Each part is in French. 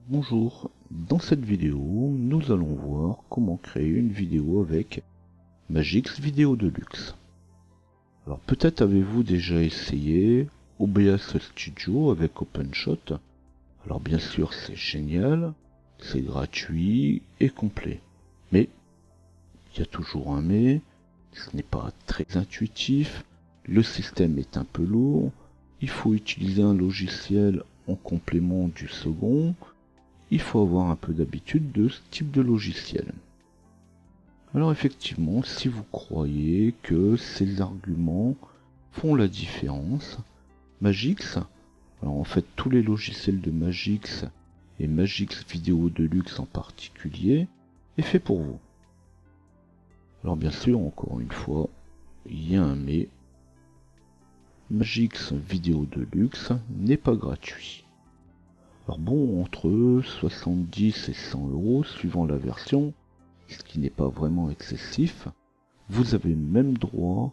Bonjour, dans cette vidéo, nous allons voir comment créer une vidéo avec Magix Vidéo Deluxe. Alors peut-être avez-vous déjà essayé OBS Studio avec OpenShot. Alors bien sûr c'est génial, c'est gratuit et complet. Mais, il y a toujours un mais, ce n'est pas très intuitif, le système est un peu lourd, il faut utiliser un logiciel en complément du second. Il faut avoir un peu d'habitude de ce type de logiciel. Alors effectivement, si vous croyez que ces arguments font la différence, Magix, alors en fait tous les logiciels de Magix et Magix Vidéo Deluxe en particulier, est fait pour vous. Alors bien sûr, encore une fois, il y a un mais, Magix Vidéo Deluxe n'est pas gratuit. Alors bon, entre 70 et 100 € suivant la version, ce qui n'est pas vraiment excessif, vous avez même droit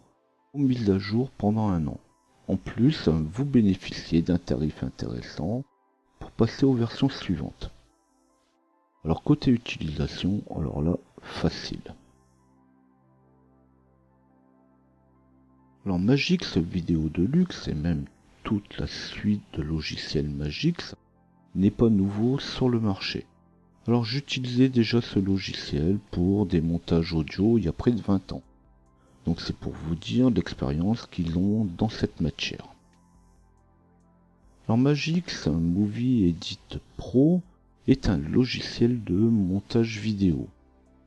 aux mises à jour pendant un an. En plus, vous bénéficiez d'un tarif intéressant pour passer aux versions suivantes. Alors côté utilisation, alors là, facile. Alors Magix Vidéo Deluxe et même toute la suite de logiciels Magix n'est pas nouveau sur le marché. Alors j'utilisais déjà ce logiciel pour des montages audio il y a près de 20 ans. Donc c'est pour vous dire l'expérience qu'ils ont dans cette matière. Alors Magix Movie Edit Pro est un logiciel de montage vidéo,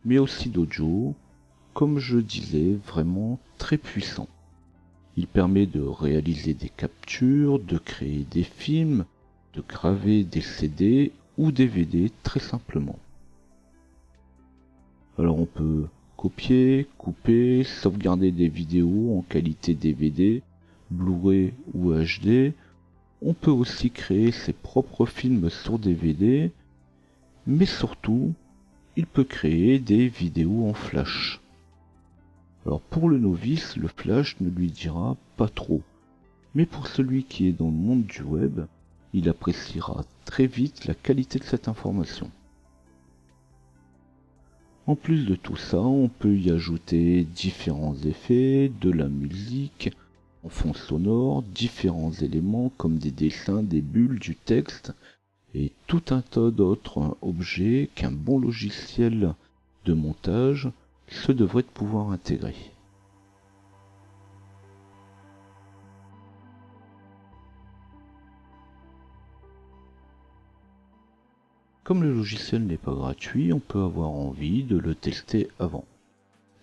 mais aussi d'audio, comme je disais, vraiment très puissant. Il permet de réaliser des captures, de créer des films, de graver des CD ou DVD très simplement. Alors on peut copier, couper, sauvegarder des vidéos en qualité DVD, Blu-ray ou HD. On peut aussi créer ses propres films sur DVD, mais surtout, il peut créer des vidéos en flash. Alors pour le novice, le flash ne lui dira pas trop, mais pour celui qui est dans le monde du web, il appréciera très vite la qualité de cette information. En plus de tout ça, on peut y ajouter différents effets, de la musique, en fond sonore, différents éléments comme des dessins, des bulles, du texte, et tout un tas d'autres objets qu'un bon logiciel de montage se devrait de pouvoir intégrer. Comme le logiciel n'est pas gratuit, on peut avoir envie de le tester avant.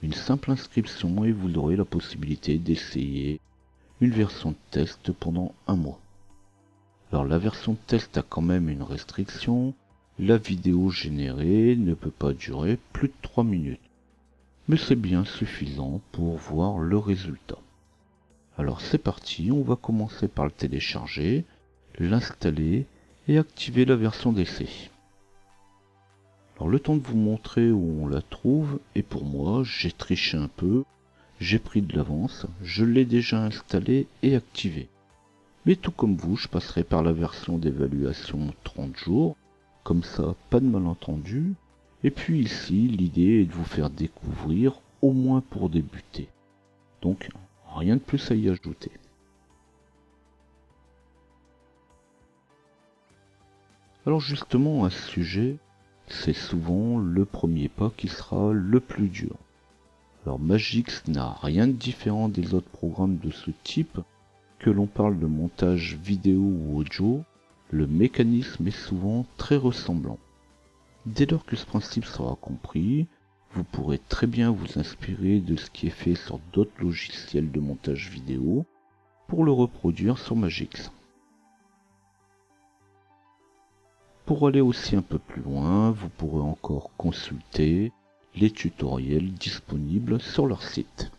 Une simple inscription et vous aurez la possibilité d'essayer une version de test pendant un mois. Alors la version de test a quand même une restriction, la vidéo générée ne peut pas durer plus de 3 minutes. Mais c'est bien suffisant pour voir le résultat. Alors c'est parti, on va commencer par le télécharger, l'installer et activer la version d'essai. Alors le temps de vous montrer où on la trouve, et pour moi j'ai triché un peu, j'ai pris de l'avance, je l'ai déjà installé et activé. Mais tout comme vous, je passerai par la version d'évaluation 30 jours, comme ça pas de malentendu. Et puis ici, l'idée est de vous faire découvrir, au moins pour débuter. Donc, rien de plus à y ajouter. Alors justement, à ce sujet, c'est souvent le premier pas qui sera le plus dur. Alors Magix n'a rien de différent des autres programmes de ce type, que l'on parle de montage vidéo ou audio, le mécanisme est souvent très ressemblant. Dès lors que ce principe sera compris, vous pourrez très bien vous inspirer de ce qui est fait sur d'autres logiciels de montage vidéo pour le reproduire sur Magix. Pour aller aussi un peu plus loin, vous pourrez encore consulter les tutoriels disponibles sur leur site.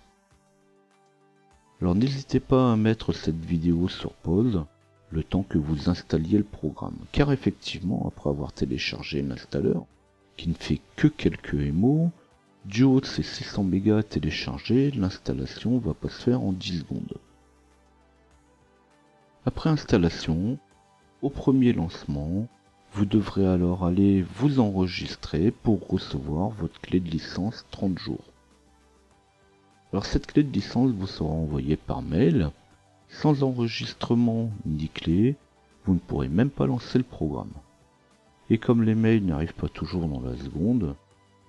Alors n'hésitez pas à mettre cette vidéo sur pause le temps que vous installiez le programme, car effectivement, après avoir téléchargé l'installeur, qui ne fait que quelques MO, du haut de ces 600 mégas téléchargés, l'installation va pas se faire en 10 secondes. Après installation, au premier lancement, Vous devrez alors aller vous enregistrer pour recevoir votre clé de licence 30 jours. Alors cette clé de licence vous sera envoyée par mail. Sans enregistrement ni clé, vous ne pourrez même pas lancer le programme. Et comme les mails n'arrivent pas toujours dans la seconde,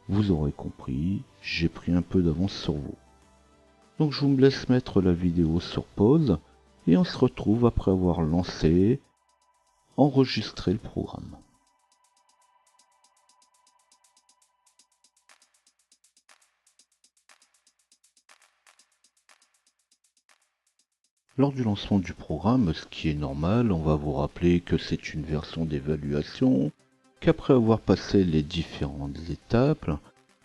vous aurez compris, j'ai pris un peu d'avance sur vous. Donc je vous laisse mettre la vidéo sur pause et on se retrouve après avoir lancé, enregistré le programme. Lors du lancement du programme, ce qui est normal, on va vous rappeler que c'est une version d'évaluation, qu'après avoir passé les différentes étapes,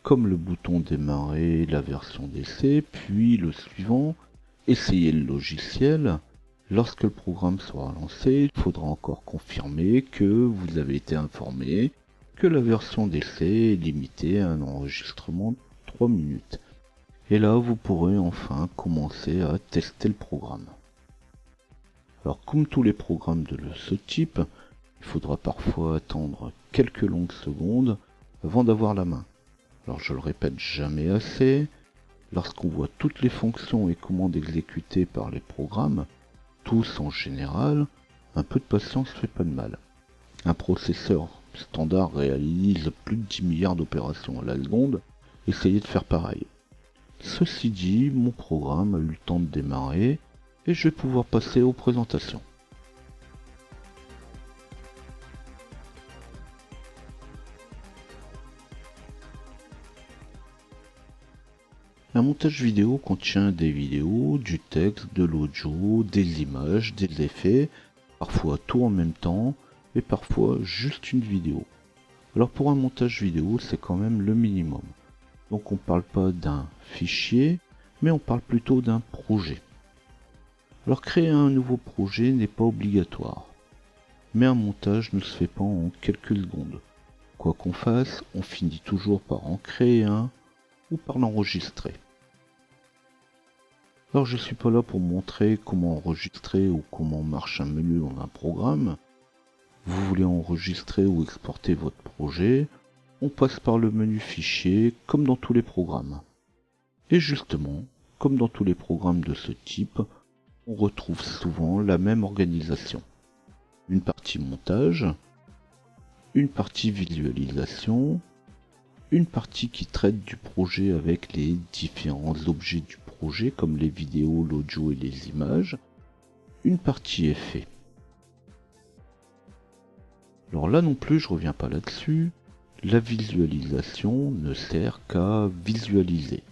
comme le bouton démarrer, la version d'essai, puis le suivant, essayer le logiciel, lorsque le programme sera lancé, il faudra encore confirmer que vous avez été informé que la version d'essai est limitée à un enregistrement de 3 minutes. Et là, vous pourrez enfin commencer à tester le programme. Alors comme tous les programmes de ce type, il faudra parfois attendre quelques longues secondes avant d'avoir la main. Alors je le répète jamais assez, lorsqu'on voit toutes les fonctions et commandes exécutées par les programmes, tous en général, un peu de patience fait pas de mal. Un processeur standard réalise plus de 10 milliards d'opérations à la seconde, essayez de faire pareil. Ceci dit, mon programme a eu le temps de démarrer et je vais pouvoir passer aux présentations. Un montage vidéo contient des vidéos, du texte, de l'audio, des images, des effets, parfois tout en même temps, et parfois juste une vidéo. Alors pour un montage vidéo, c'est quand même le minimum. Donc on ne parle pas d'un fichier, mais on parle plutôt d'un projet. Alors créer un nouveau projet n'est pas obligatoire, mais un montage ne se fait pas en quelques secondes. Quoi qu'on fasse, on finit toujours par en créer un ou par l'enregistrer. Alors je suis pas là pour montrer comment enregistrer ou comment marche un menu dans un programme. Vous voulez enregistrer ou exporter votre projet, on passe par le menu fichier comme dans tous les programmes. Et justement, comme dans tous les programmes de ce type, on retrouve souvent la même organisation. Une partie montage, une partie visualisation, une partie qui traite du projet avec les différents objets du projet comme les vidéos, l'audio et les images, une partie effet. Alors là non plus je reviens pas là-dessus, la visualisation ne sert qu'à visualiser.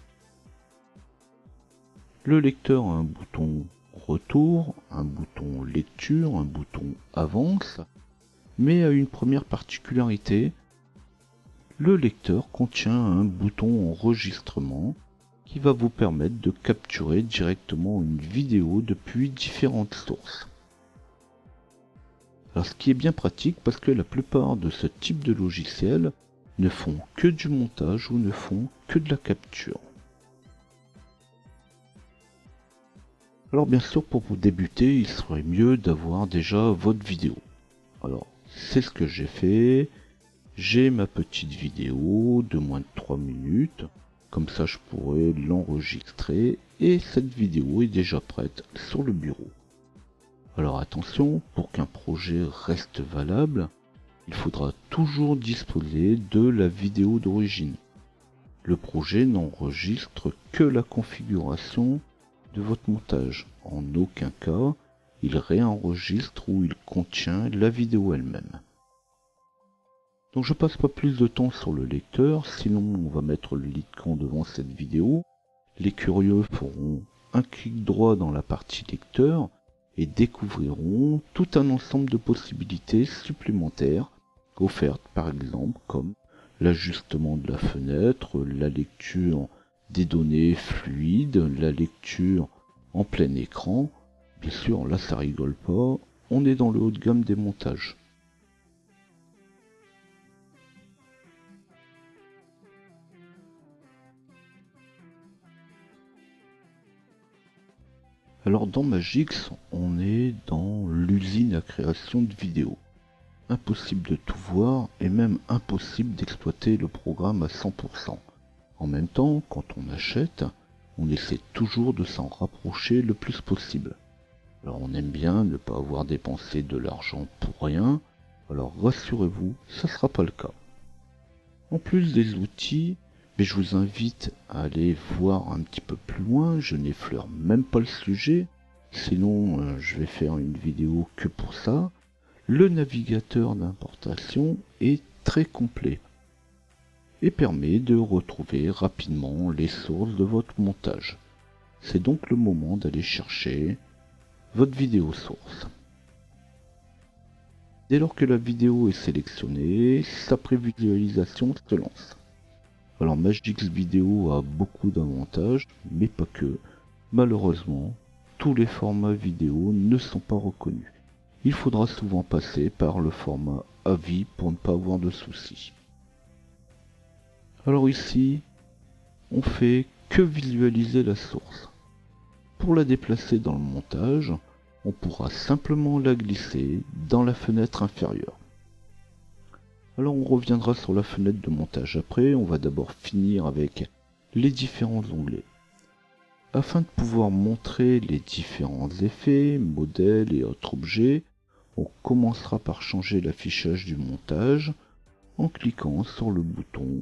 Le lecteur a un bouton retour, un bouton lecture, un bouton avance, mais a une première particularité. Le lecteur contient un bouton enregistrement qui va vous permettre de capturer directement une vidéo depuis différentes sources. Alors ce qui est bien pratique parce que la plupart de ce type de logiciel ne font que du montage ou ne font que de la capture. Alors bien sûr pour vous débuter il serait mieux d'avoir déjà votre vidéo. Alors c'est ce que j'ai fait. J'ai ma petite vidéo de moins de 3 minutes, comme ça je pourrais l'enregistrer et cette vidéo est déjà prête sur le bureau. Alors attention, pour qu'un projet reste valable, il faudra toujours disposer de la vidéo d'origine. Le projet n'enregistre que la configuration de votre montage. En aucun cas, il réenregistre ou il contient la vidéo elle-même. Donc je passe pas plus de temps sur le lecteur, sinon on va mettre le icône devant cette vidéo. Les curieux feront un clic droit dans la partie lecteur et découvriront tout un ensemble de possibilités supplémentaires offertes par exemple comme l'ajustement de la fenêtre, la lecture des données fluides, la lecture en plein écran. Bien sûr là ça rigole pas, on est dans le haut de gamme des montages. Alors dans Magix, on est dans l'usine à création de vidéos. impossible de tout voir et même impossible d'exploiter le programme à 100%. En même temps, quand on achète, on essaie toujours de s'en rapprocher le plus possible. Alors on aime bien ne pas avoir dépensé de l'argent pour rien, alors rassurez-vous, ça ne sera pas le cas. En plus des outils, mais je vous invite à aller voir un petit peu plus loin, je n'effleure même pas le sujet, sinon je vais faire une vidéo que pour ça. Le navigateur d'importation est très complet et permet de retrouver rapidement les sources de votre montage. C'est donc le moment d'aller chercher votre vidéo source. Dès lors que la vidéo est sélectionnée, sa prévisualisation se lance. Alors Magix Video a beaucoup d'avantages, mais pas que. Malheureusement, tous les formats vidéo ne sont pas reconnus. Il faudra souvent passer par le format AVI pour ne pas avoir de soucis. Alors ici, on fait que visualiser la source. Pour la déplacer dans le montage, on pourra simplement la glisser dans la fenêtre inférieure. Alors on reviendra sur la fenêtre de montage après, on va d'abord finir avec les différents onglets. Afin de pouvoir montrer les différents effets, modèles et autres objets, on commencera par changer l'affichage du montage en cliquant sur le bouton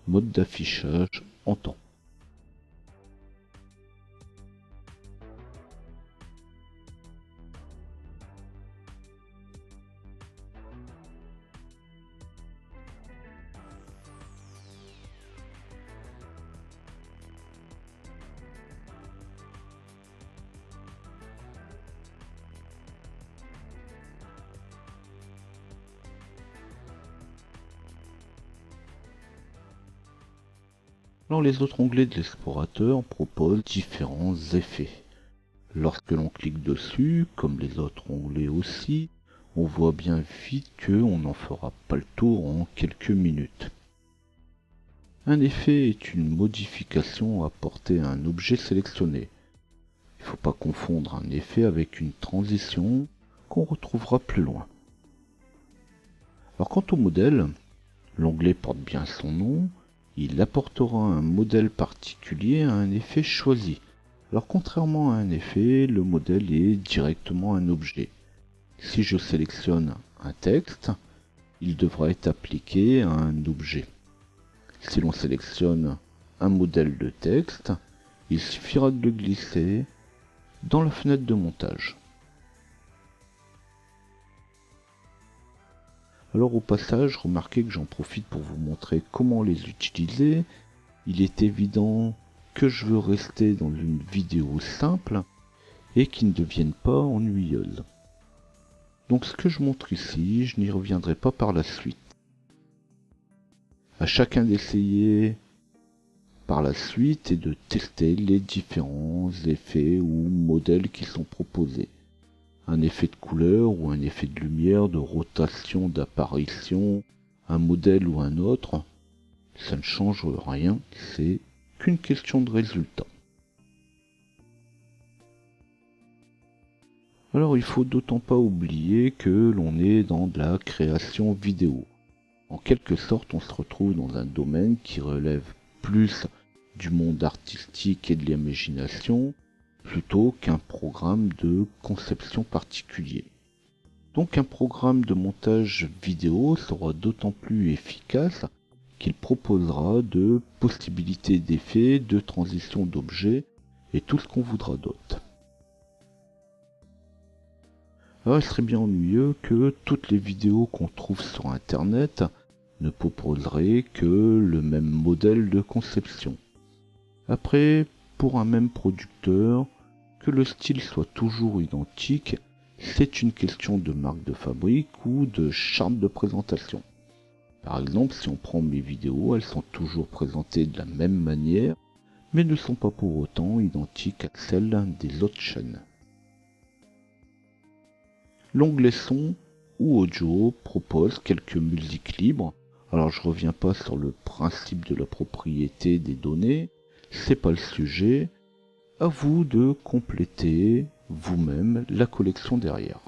mode d'affichage en temps. Alors les autres onglets de l'explorateur proposent différents effets. Lorsque l'on clique dessus, comme les autres onglets aussi, on voit bien vite qu'on n'en fera pas le tour en quelques minutes. Un effet est une modification apportée à un objet sélectionné. Il ne faut pas confondre un effet avec une transition qu'on retrouvera plus loin. Alors quant au modèle, l'onglet porte bien son nom, il apportera un modèle particulier à un effet choisi. Alors contrairement à un effet, le modèle est directement un objet. Si je sélectionne un texte, il devra être appliqué à un objet. Si l'on sélectionne un modèle de texte, il suffira de le glisser dans la fenêtre de montage. Alors au passage, remarquez que j'en profite pour vous montrer comment les utiliser. Il est évident que je veux rester dans une vidéo simple et qui ne devienne pas ennuyeuse. Donc ce que je montre ici, je n'y reviendrai pas par la suite. À chacun d'essayer par la suite et de tester les différents effets ou modèles qui sont proposés. Un effet de couleur ou un effet de lumière, de rotation, d'apparition, un modèle ou un autre, ça ne change rien, c'est qu'une question de résultat. Alors il faut d'autant pas oublier que l'on est dans de la création vidéo. En quelque sorte, on se retrouve dans un domaine qui relève plus du monde artistique et de l'imagination, plutôt qu'un programme de conception particulier. Donc un programme de montage vidéo sera d'autant plus efficace qu'il proposera de possibilités d'effets, de transition d'objets et tout ce qu'on voudra d'autre. Alors il serait bien ennuyeux que toutes les vidéos qu'on trouve sur internet ne proposeraient que le même modèle de conception. Après, pour un même producteur, que le style soit toujours identique, c'est une question de marque de fabrique ou de charte de présentation. Par exemple, si on prend mes vidéos, elles sont toujours présentées de la même manière, mais ne sont pas pour autant identiques à celles des autres chaînes. L'onglet son ou audio propose quelques musiques libres. Alors je reviens pas sur le principe de la propriété des données, c'est pas le sujet. À vous de compléter vous-même la collection derrière.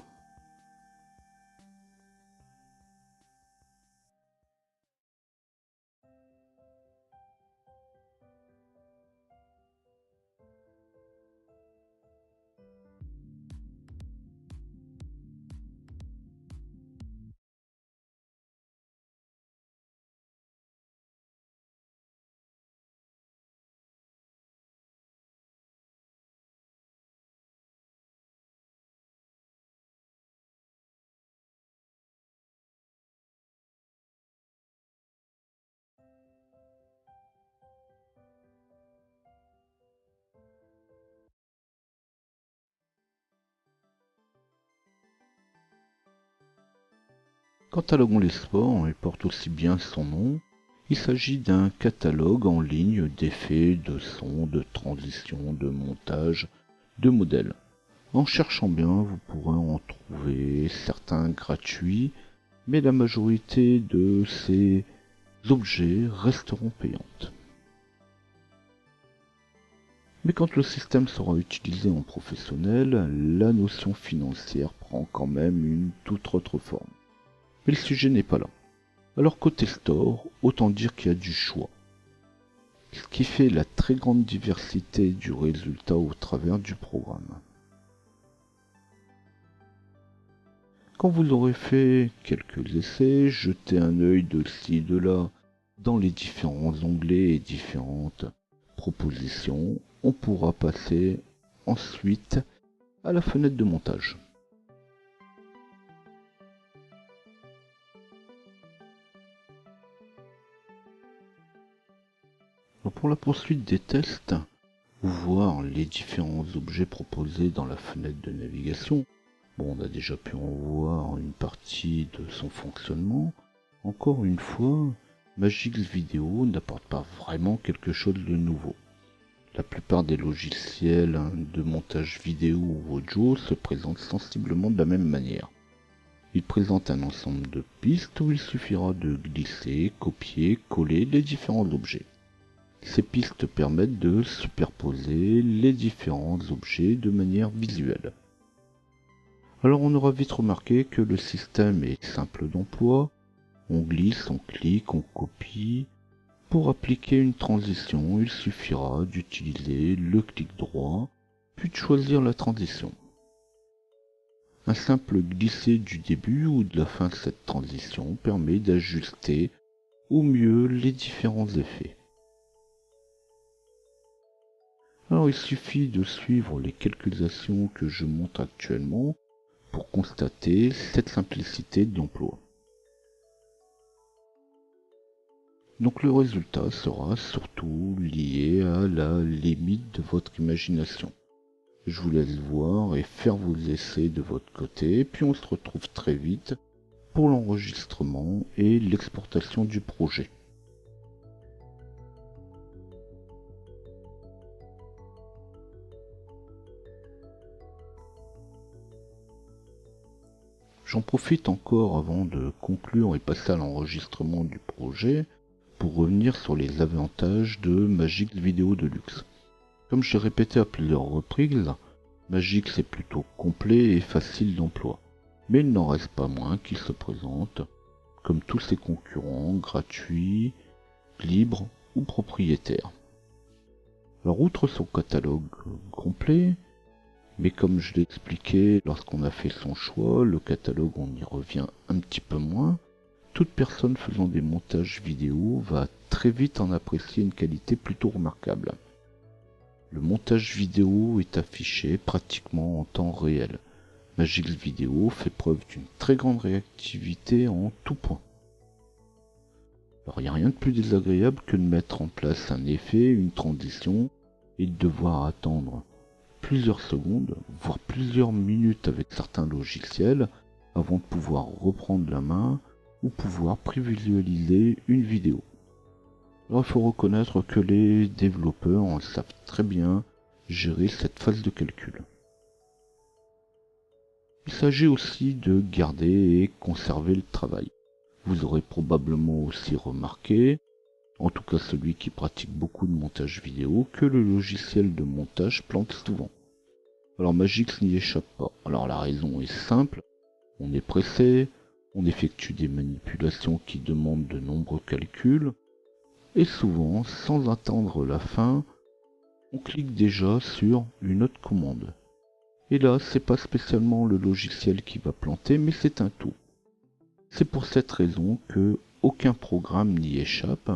Catalogon les sports, il porte aussi bien son nom. Il s'agit d'un catalogue en ligne d'effets, de sons, de transitions, de montage, de modèles. En cherchant bien, vous pourrez en trouver certains gratuits, mais la majorité de ces objets resteront payantes. Mais quand le système sera utilisé en professionnel, la notion financière prend quand même une toute autre forme. Mais le sujet n'est pas là. Alors côté store, autant dire qu'il y a du choix. Ce qui fait la très grande diversité du résultat au travers du programme. Quand vous aurez fait quelques essais, jetez un œil de ci, de là, dans les différents onglets et différentes propositions, on pourra passer ensuite à la fenêtre de montage. Alors pour la poursuite des tests, ou voir les différents objets proposés dans la fenêtre de navigation, bon, on a déjà pu en voir une partie de son fonctionnement. Encore une fois, Magix Video n'apporte pas vraiment quelque chose de nouveau. La plupart des logiciels de montage vidéo ou audio se présentent sensiblement de la même manière. Ils présentent un ensemble de pistes où il suffira de glisser, copier, coller les différents objets. Ces pistes permettent de superposer les différents objets de manière visuelle. Alors on aura vite remarqué que le système est simple d'emploi. On glisse, on clique, on copie. Pour appliquer une transition, il suffira d'utiliser le clic droit, puis de choisir la transition. Un simple glisser du début ou de la fin de cette transition permet d'ajuster au mieux les différents effets. Alors il suffit de suivre les quelques actions que je montre actuellement pour constater cette simplicité d'emploi. Donc le résultat sera surtout lié à la limite de votre imagination. Je vous laisse voir et faire vos essais de votre côté, puis on se retrouve très vite pour l'enregistrement et l'exportation du projet. J'en profite encore avant de conclure et passer à l'enregistrement du projet pour revenir sur les avantages de Magix Video Deluxe. Comme j'ai répété à plusieurs reprises, Magix est plutôt complet et facile d'emploi, mais il n'en reste pas moins qu'il se présente, comme tous ses concurrents, gratuits, libres ou propriétaires. Alors outre son catalogue complet, mais comme je l'ai expliqué lorsqu'on a fait son choix, le catalogue on y revient un petit peu moins, toute personne faisant des montages vidéo va très vite en apprécier une qualité plutôt remarquable. Le montage vidéo est affiché pratiquement en temps réel. Magix Video fait preuve d'une très grande réactivité en tout point. Alors il n'y a rien de plus désagréable que de mettre en place un effet, une transition, et de devoir attendre plusieurs secondes, voire plusieurs minutes avec certains logiciels, avant de pouvoir reprendre la main ou pouvoir prévisualiser une vidéo. Alors il faut reconnaître que les développeurs en savent très bien gérer cette phase de calcul. Il s'agit aussi de garder et conserver le travail. Vous aurez probablement aussi remarqué, en tout cas celui qui pratique beaucoup de montage vidéo, que le logiciel de montage plante souvent. Alors Magix n'y échappe pas. Alors la raison est simple, on est pressé, on effectue des manipulations qui demandent de nombreux calculs, et souvent, sans attendre la fin, on clique déjà sur une autre commande. Et là, c'est pas spécialement le logiciel qui va planter, mais c'est un tout. C'est pour cette raison que aucun programme n'y échappe.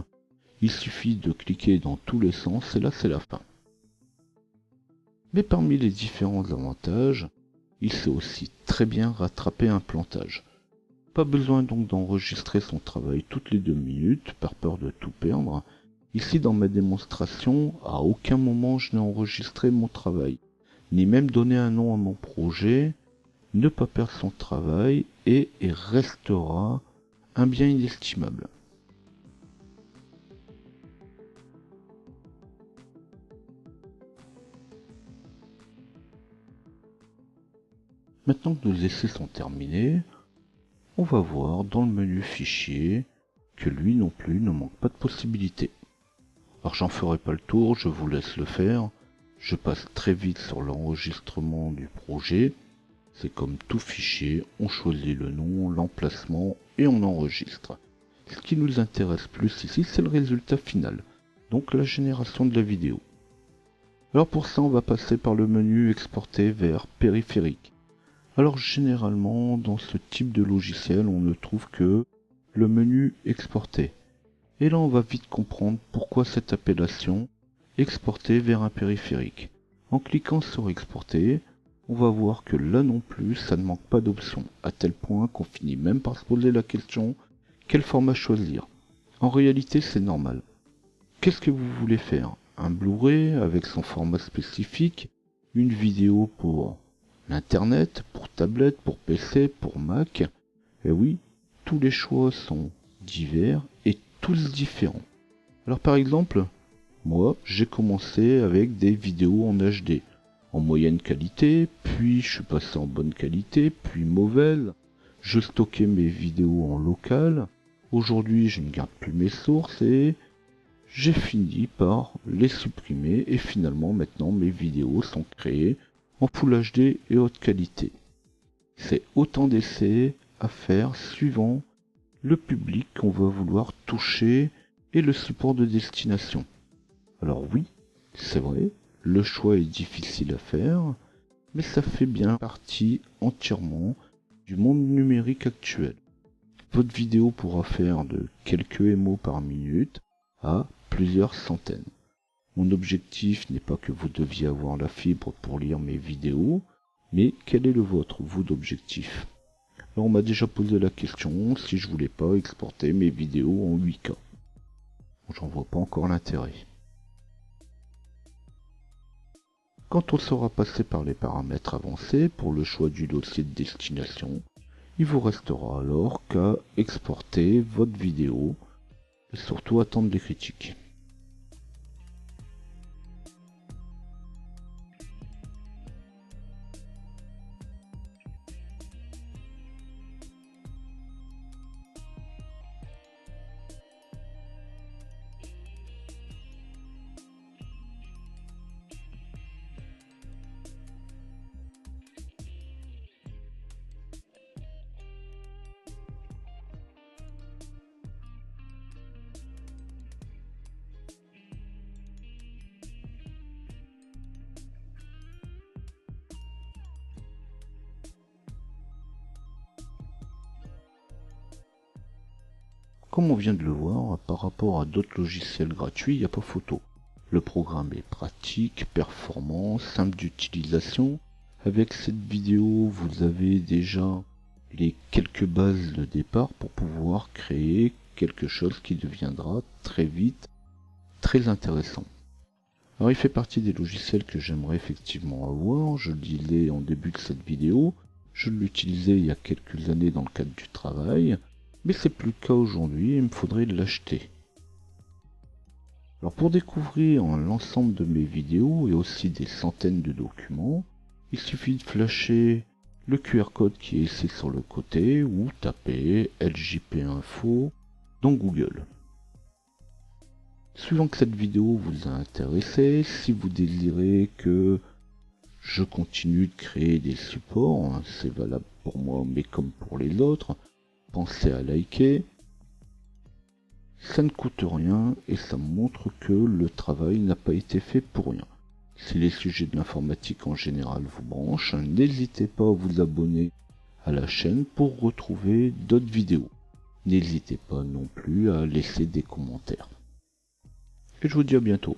Il suffit de cliquer dans tous les sens et là c'est la fin. Mais parmi les différents avantages, il sait aussi très bien rattraper un plantage. Pas besoin donc d'enregistrer son travail toutes les 2 minutes par peur de tout perdre. Ici dans ma démonstration, à aucun moment je n'ai enregistré mon travail, ni même donné un nom à mon projet. Ne pas perdre son travail et il restera un bien inestimable. Maintenant que nos essais sont terminés, on va voir dans le menu fichier que lui non plus ne manque pas de possibilités. Alors j'en ferai pas le tour, je vous laisse le faire. Je passe très vite sur l'enregistrement du projet. C'est comme tout fichier, on choisit le nom, l'emplacement et on enregistre. Ce qui nous intéresse plus ici, c'est le résultat final, donc la génération de la vidéo. Alors pour ça, on va passer par le menu exporter vers périphérique. Alors généralement, dans ce type de logiciel, on ne trouve que le menu exporter. Et là, on va vite comprendre pourquoi cette appellation exporter vers un périphérique. En cliquant sur exporter, on va voir que là non plus, ça ne manque pas d'options, à tel point qu'on finit même par se poser la question, quel format choisir? En réalité, c'est normal. Qu'est-ce que vous voulez faire? Un Blu-ray avec son format spécifique, une vidéo pour l'Internet, pour tablette, pour PC, pour Mac? Et oui, tous les choix sont divers et tous différents. Alors par exemple, moi j'ai commencé avec des vidéos en HD, en moyenne qualité, puis je suis passé en bonne qualité, puis mauvaise. Je stockais mes vidéos en local. Aujourd'hui je ne garde plus mes sources et j'ai fini par les supprimer et finalement maintenant mes vidéos sont créées en Full HD et haute qualité. C'est autant d'essais à faire suivant le public qu'on va vouloir toucher et le support de destination. Alors oui, c'est vrai, le choix est difficile à faire, mais ça fait bien partie entièrement du monde numérique actuel. Votre vidéo pourra faire de quelques MO par minute à plusieurs centaines. Mon objectif n'est pas que vous deviez avoir la fibre pour lire mes vidéos, mais quel est le vôtre, vous, d'objectif? Alors on m'a déjà posé la question si je voulais pas exporter mes vidéos en 8K. J'en vois pas encore l'intérêt. Quand on sera passé par les paramètres avancés pour le choix du dossier de destination, il vous restera alors qu'à exporter votre vidéo et surtout attendre les critiques. Comme on vient de le voir, par rapport à d'autres logiciels gratuits, il n'y a pas photo. Le programme est pratique, performant, simple d'utilisation. Avec cette vidéo, vous avez déjà les quelques bases de départ pour pouvoir créer quelque chose qui deviendra très vite très intéressant. Alors il fait partie des logiciels que j'aimerais effectivement avoir, je le disais en début de cette vidéo, je l'utilisais il y a quelques années dans le cadre du travail, mais c'est plus le cas aujourd'hui et il me faudrait l'acheter. Alors pour découvrir l'ensemble de mes vidéos et aussi des centaines de documents, il suffit de flasher le QR code qui est ici sur le côté ou taper LJP Info dans Google. Suivant que cette vidéo vous a intéressé, si vous désirez que je continue de créer des supports, c'est valable pour moi mais comme pour les autres, pensez à liker. Ça ne coûte rien et ça montre que le travail n'a pas été fait pour rien. Si les sujets de l'informatique en général vous branchent, n'hésitez pas à vous abonner à la chaîne pour retrouver d'autres vidéos. N'hésitez pas non plus à laisser des commentaires. Et je vous dis à bientôt.